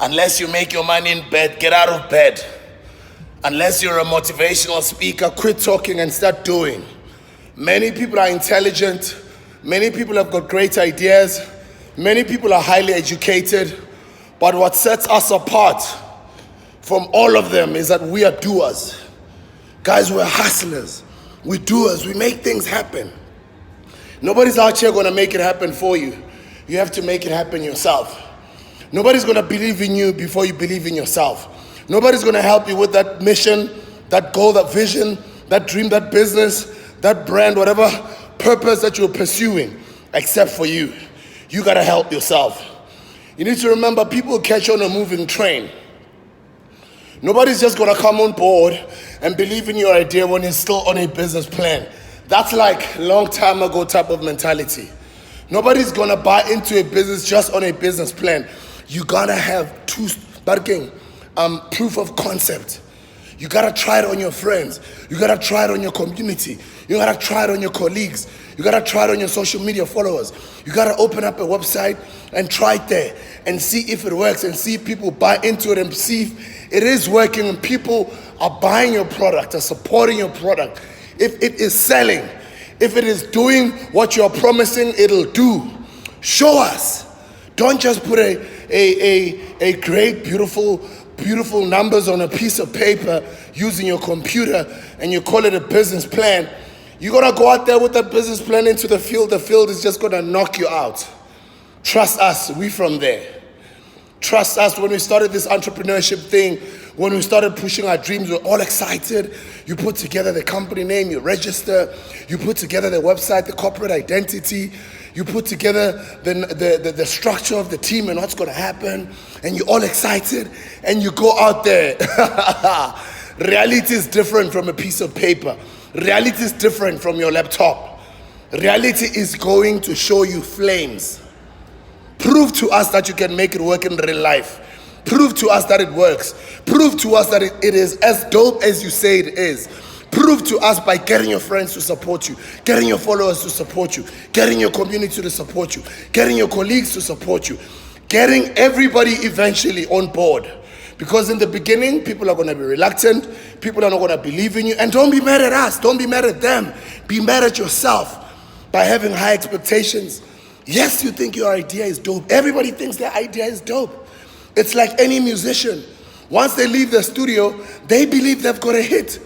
Unless you make your money in bed, get out of bed. Unless you're a motivational speaker, quit talking and start doing. Many people are intelligent. Many people have got great ideas. Many people are highly educated. But what sets us apart from all of them is that we are doers. Guys, we're hustlers. We're doers. We make things happen. Nobody's out here going to make it happen for you. You have to make it happen yourself. Nobody's going to believe in you before you believe in yourself. Nobody's going to help you with that mission, that goal, that vision, that dream, that business, that brand, whatever purpose that you're pursuing, except for you. You got to help yourself. You need to remember, people catch on a moving train. Nobody's just going to come on board and believe in your idea when it's still on a business plan. That's like long time ago type of mentality. Nobody's going to buy into a business just on a business plan. You got to have proof of concept. You got to try it on your friends. You got to try it on your community. You got to try it on your colleagues. You got to try it on your social media followers. You got to open up a website and try it there and see if it works and see if people buy into it and see if it is working and people are buying your product, are supporting your product. If it is selling, if it is doing what you're promising it'll do, show us. Don't just put a great, beautiful numbers on a piece of paper using your computer and you call it a business plan. You're going to go out there with that business plan into the field. The field is just going to knock you out. Trust us, we from there. Trust us. When we started this entrepreneurship thing, when we started pushing our dreams, we were all excited. You put together the company name, you register, you put together the website, the corporate identity, you put together the structure of the team and what's going to happen, and you're all excited, and you go out there. Reality is different from a piece of paper. Reality is different from your laptop. Reality is going to show you flames. Prove to us that you can make it work in real life. Prove to us that it works. Prove to us that it is as dope as you say it is. Prove to us by getting your friends to support you, getting your followers to support you, getting your community to support you, getting your colleagues to support you, getting everybody eventually on board. Because in the beginning, people are going to be reluctant. People are not going to believe in you. And don't be mad at us. Don't be mad at them. Be mad at yourself by having high expectations. Yes, you think your idea is dope. Everybody thinks their idea is dope. It's like any musician. Once they leave the studio, they believe they've got a hit.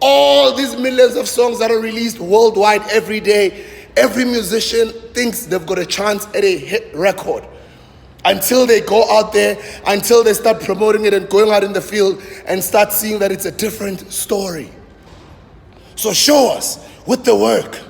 All these millions of songs that are released worldwide every day, every musician thinks they've got a chance at a hit record. Until they go out there, until they start promoting it and going out in the field and start seeing that it's a different story. So show us with the work.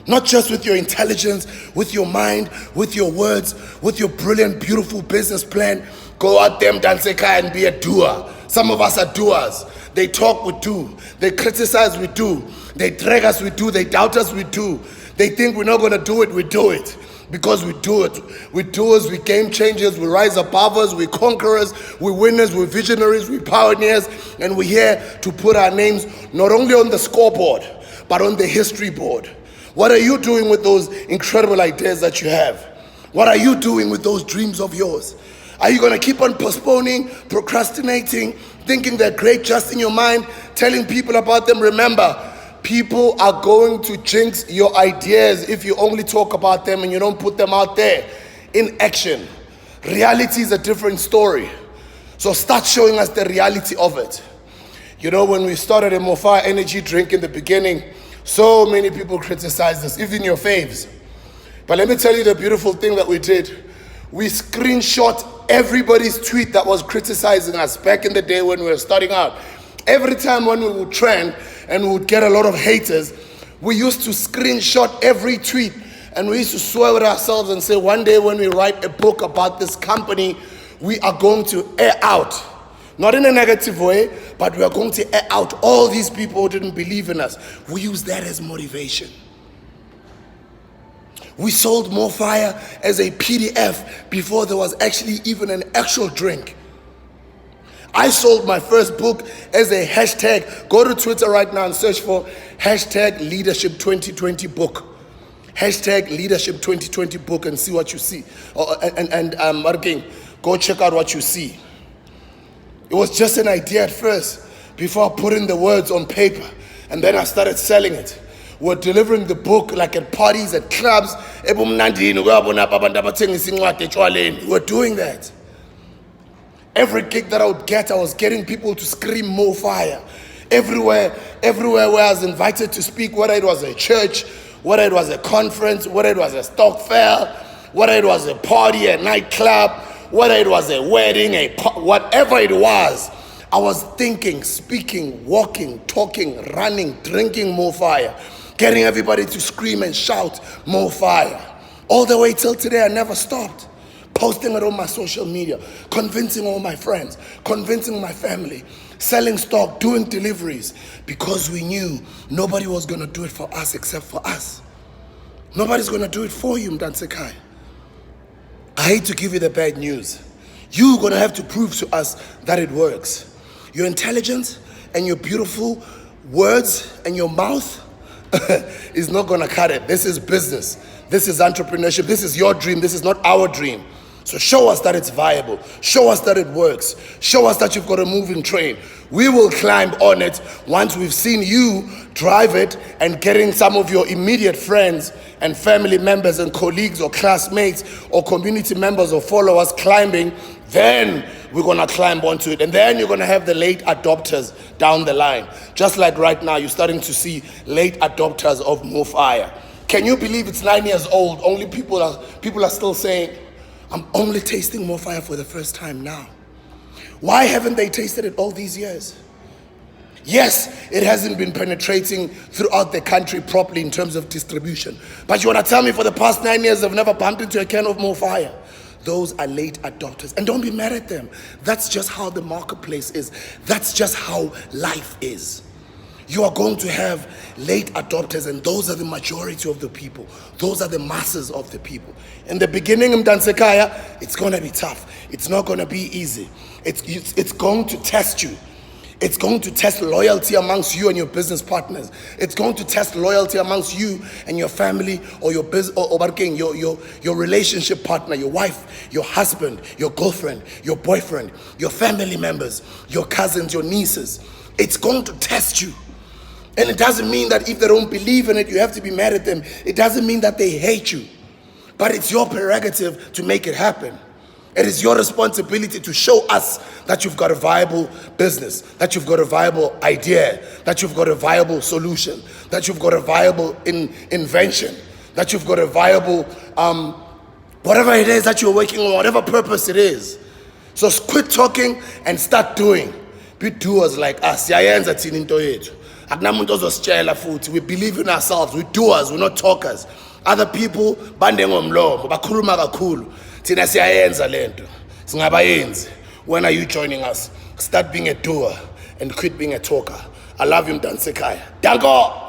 Not just with your intelligence, with your mind, with your words, with your brilliant, beautiful business plan. Go out there, Danseka, and be a doer. Some of us are doers. They talk, we do. They criticize, we do. They drag us, we do. They doubt us, we do. They think we're not going to do it, we do it. Because we do it. We're doers, we're game changers, we rise above us, we're conquerors, we're winners, we're visionaries, we're pioneers, and we're here to put our names not only on the scoreboard, but on the history board. What are you doing with those incredible ideas that you have? What are you doing with those dreams of yours? Are you going to keep on postponing, procrastinating, thinking they're great just in your mind, telling people about them? Remember, people are going to jinx your ideas if you only talk about them and you don't put them out there in action. Reality is a different story. So start showing us the reality of it. You know, when we started a Mofire energy drink in the beginning, so many people criticized us, even your faves. But let me tell you the beautiful thing that we did. We screenshot everybody's tweet that was criticizing us back in the day when we were starting out. Every time when we would trend and we would get a lot of haters, we used to screenshot every tweet and we used to swear with ourselves and say, one day when we write a book about this company, we are going to air out. Not in a negative way, but we are going to air out all these people who didn't believe in us. We use that as motivation. We sold More Fire as a PDF before there was actually even an actual drink. I sold my first book as a hashtag. Go to Twitter right now and search for hashtag Leadership 2020 book. Hashtag Leadership 2020 book and see what you see. Go check out what you see. It was just an idea at first before I put in the words on paper. And then I started selling it. We're delivering the book like at parties, at clubs. We're doing that. Every gig that I would get, I was getting people to scream more fire. Everywhere where I was invited to speak, whether it was a church, whether it was a conference, whether it was a stock fair, whether it was a party, a nightclub, whether it was a wedding, whatever it was, I was thinking, speaking, walking, talking, running, drinking more fire, getting everybody to scream and shout more fire. All the way till today, I never stopped. Posting it on my social media, convincing all my friends, convincing my family, selling stock, doing deliveries, because we knew nobody was going to do it for us except for us. Nobody's going to do it for you, Mdansekai. I hate to give you the bad news. You're going to have to prove to us that it works. Your intelligence and your beautiful words and your mouth is not going to cut it. This is business. This is entrepreneurship. This is your dream. This is not our dream. So show us that it's viable. Show us that it works. Show us that you've got a moving train. We will climb on it once we've seen you drive it and getting some of your immediate friends and family members and colleagues or classmates or community members or followers climbing. Then we're going to climb onto it. And then you're going to have the late adopters down the line. Just like right now, you're starting to see late adopters of more fire. Can you believe it's 9 years old? Only people are still saying, I'm only tasting more fire for the first time now. Why haven't they tasted it all these years? Yes, it hasn't been penetrating throughout the country properly in terms of distribution. But you want to tell me for the past 9 years they've never bumped into a can of more fire? Those are late adopters. And don't be mad at them. That's just how the marketplace is. That's just how life is. You are going to have late adopters, and those are the majority of the people. Those are the masses of the people. In the beginning, Mdansekaya, it's going to be tough. It's not going to be easy. It's going to test you. It's going to test loyalty amongst you and your business partners. It's going to test loyalty amongst you and your family or your business your relationship partner, your wife, your husband, your girlfriend, your boyfriend, your family members, your cousins, your nieces. It's going to test you. And it doesn't mean that if they don't believe in it, you have to be mad at them. It doesn't mean that they hate you. But it's your prerogative to make it happen. It is your responsibility to show us that you've got a viable business, that you've got a viable idea, that you've got a viable solution, that you've got a viable invention, that you've got a viable, whatever it is that you're working on, whatever purpose it is. So quit talking and start doing. Be doers like us. We believe in ourselves. We're doers, we're not talkers. Other people, bandengomlomo, bakhuluma kakhulu. Thina siyayenza lento. Singabayenzi. When are you joining us? Start being a doer and quit being a talker. I love you, Mdansekaya. Danko!